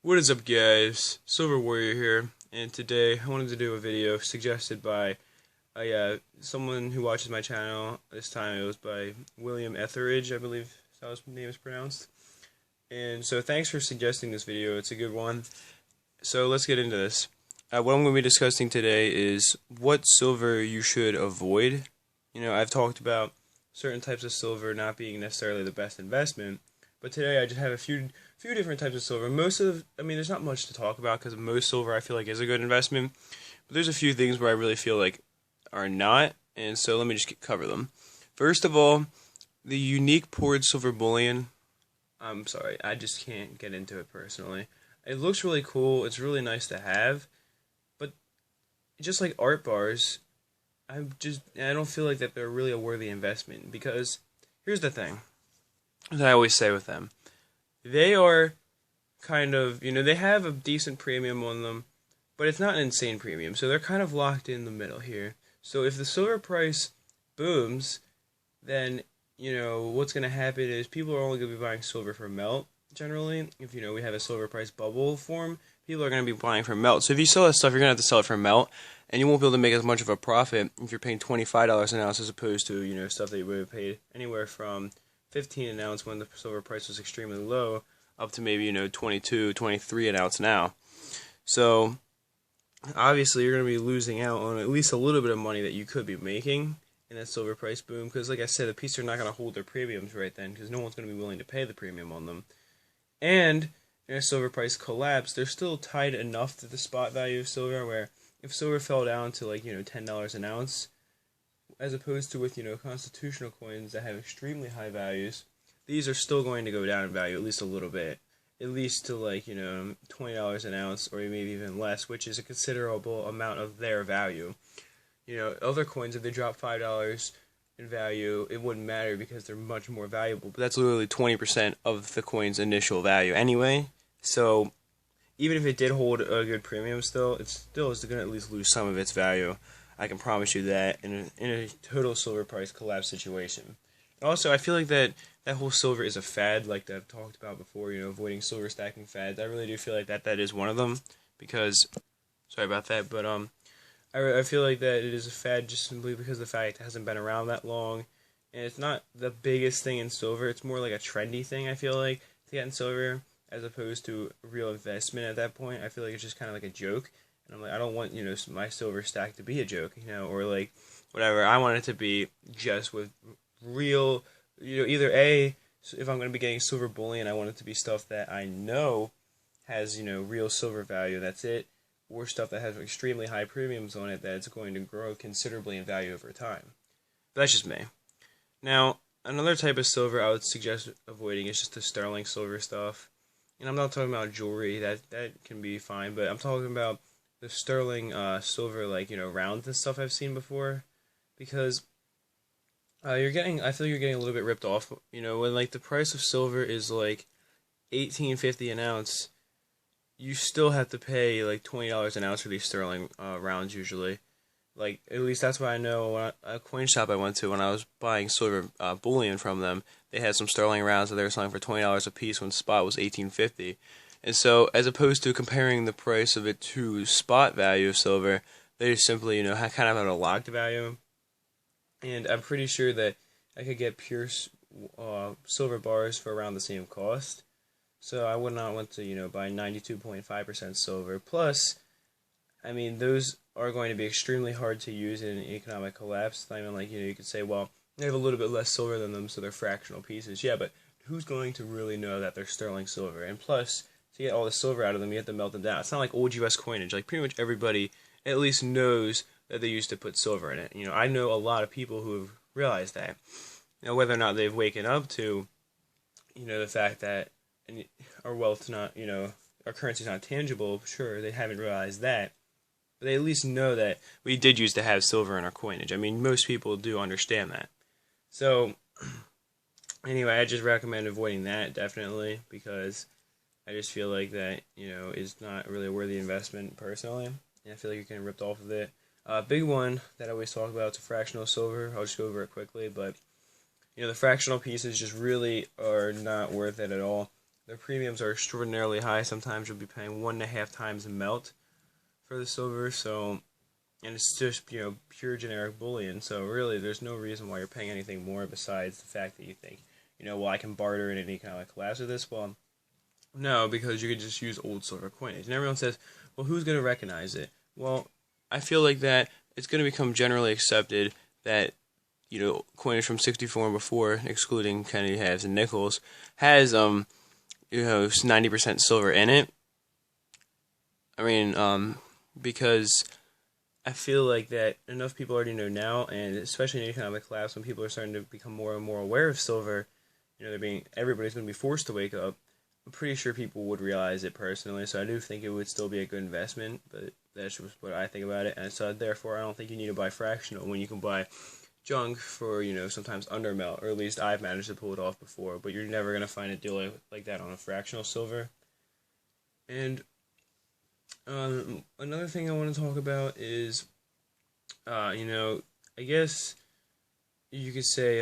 What is up, guys? Silver Warrior here, and today I wanted to do a video suggested by someone who watches my channel. This time it was by William Etheridge, I believe that's how his name is pronounced. And so thanks for suggesting this video, it's a good one. So let's get into this. What I'm going to be discussing today is what silver you should avoid. I've talked about certain types of silver not being necessarily the best investment, but today I just have a few different types of silver. There's not much to talk about because most silver I feel like is a good investment, but there's a few things where I really feel like are not, and so let me just cover them. First of all, the unique poured silver bullion. I'm sorry, I just can't get into it personally. It looks really cool, it's really nice to have, but just like art bars, I don't feel like that they're really a worthy investment because here's the thing that I always say with them. They are kind of, they have a decent premium on them, but it's not an insane premium. So they're kind of locked in the middle here. So if the silver price booms, then, what's going to happen is people are only going to be buying silver for melt, generally. If, we have a silver price bubble form, people are going to be buying for melt. So if you sell that stuff, you're going to have to sell it for melt, and you won't be able to make as much of a profit if you're paying $25 an ounce as opposed to, stuff that you would have paid anywhere from 15 an ounce when the silver price was extremely low, up to maybe 22, 23 an ounce now. So obviously you're going to be losing out on at least a little bit of money that you could be making in that silver price boom, because like I said, the pieces are not going to hold their premiums right then because no one's going to be willing to pay the premium on them. And in a silver price collapse, they're still tied enough to the spot value of silver where if silver fell down to $10 an ounce, as opposed to with, constitutional coins that have extremely high values, these are still going to go down in value at least a little bit. At least to $20 an ounce or maybe even less, which is a considerable amount of their value. Other coins, if they drop $5 in value, it wouldn't matter because they're much more valuable. But that's literally 20% of the coin's initial value anyway. So even if it did hold a good premium still, it still is going to at least lose some of its value. I can promise you that in a total silver price collapse situation. Also, I feel like that whole silver is a fad, like I've talked about before, avoiding silver stacking fads. I really do feel like that is one of them, because, sorry about that, but I feel like that it is a fad just simply because the fact it hasn't been around that long, and it's not the biggest thing in silver. It's more like a trendy thing, I feel like, to get in silver, as opposed to real investment at that point. I feel like it's just kind of like a joke. And I'm like, I don't want, my silver stack to be a joke, or like, whatever. I want it to be just with real, either A, if I'm going to be getting silver bullion, I want it to be stuff that I know has, real silver value, that's it, or stuff that has extremely high premiums on it that it's going to grow considerably in value over time. But that's just me. Now, another type of silver I would suggest avoiding is just the sterling silver stuff. And I'm not talking about jewelry, that can be fine, but I'm talking about the sterling silver, rounds and stuff I've seen before, because I feel you're getting a little bit ripped off. When the price of silver is $18.50 an ounce, you still have to pay $20 an ounce for these sterling rounds usually. At least that's what I know. When a coin shop I went to when I was buying silver bullion from them, they had some sterling rounds that they were selling for $20 a piece when spot was $18.50. And so, as opposed to comparing the price of it to spot value of silver, they just simply, kind of have a locked value. And I'm pretty sure that I could get pure silver bars for around the same cost. So I would not want to, buy 92.5% silver. Plus, those are going to be extremely hard to use in an economic collapse. I mean, you could say, well, they have a little bit less silver than them, so they're fractional pieces. Yeah, but who's going to really know that they're sterling silver? And plus, to get all the silver out of them, you have to melt them down. It's not like old U.S. coinage. Pretty much everybody at least knows that they used to put silver in it. I know a lot of people who have realized that. Whether or not they've waken up to, the fact that our wealth's not, our currency's not tangible, sure, they haven't realized that. But they at least know that we did used to have silver in our coinage. Most people do understand that. So, anyway, I just recommend avoiding that, definitely, because I just feel like that, is not really a worthy investment, personally. And I feel like you're getting ripped off of it. Big one that I always talk about is fractional silver. I'll just go over it quickly, but, the fractional pieces just really are not worth it at all. their premiums are extraordinarily high. Sometimes you'll be paying 1.5 times the melt for the silver. So, and it's just pure generic bullion. So really, there's no reason why you're paying anything more besides the fact that you think well, I can barter in any kind of class with this. Well, no, because you could just use old silver coinage. And everyone says, well, who's going to recognize it? Well, I feel like that it's going to become generally accepted that coinage from 64 and before, excluding Kennedy halves and nickels, has 90% silver in it. I mean, because I feel like that enough people already know now, and especially in economic class, when people are starting to become more and more aware of silver, everybody's going to be forced to wake up. I'm pretty sure people would realize it personally, so I do think it would still be a good investment, but that's just what I think about it, and so therefore I don't think you need to buy fractional when you can buy junk for, sometimes under melt, or at least I've managed to pull it off before, but you're never going to find a deal like that on a fractional silver. And another thing I want to talk about is, I guess you could say,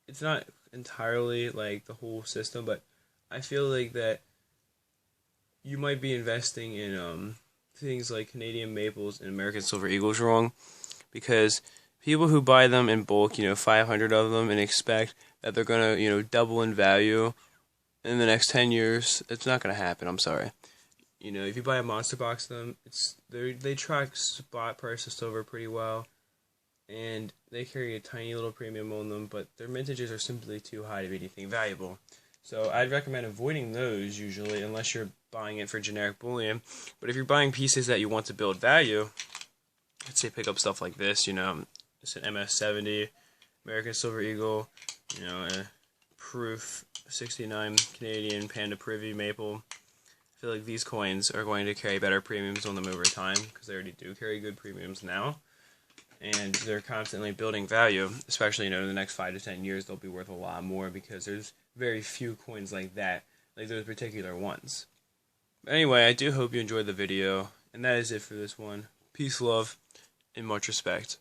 it's not entirely like the whole system, but I feel like that you might be investing in things like Canadian maples and American silver eagles wrong, because people who buy them in bulk, 500 of them, and expect that they're gonna double in value in the next 10 years, it's not gonna happen. I'm sorry. If you buy a monster box of them, they track spot price of silver pretty well, and they carry a tiny little premium on them, but their mintages are simply too high to be anything valuable. So I'd recommend avoiding those usually, unless you're buying it for generic bullion. But if you're buying pieces that you want to build value, let's say pick up stuff like this, it's an MS-70, American Silver Eagle, a Proof 69 Canadian Panda Privy Maple. I feel like these coins are going to carry better premiums on them over time, because they already do carry good premiums now. And they're constantly building value, especially, in the next 5 to 10 years, they'll be worth a lot more, because there's very few coins like that, like those particular ones. But anyway, I do hope you enjoyed the video, and that is it for this one. Peace, love, and much respect.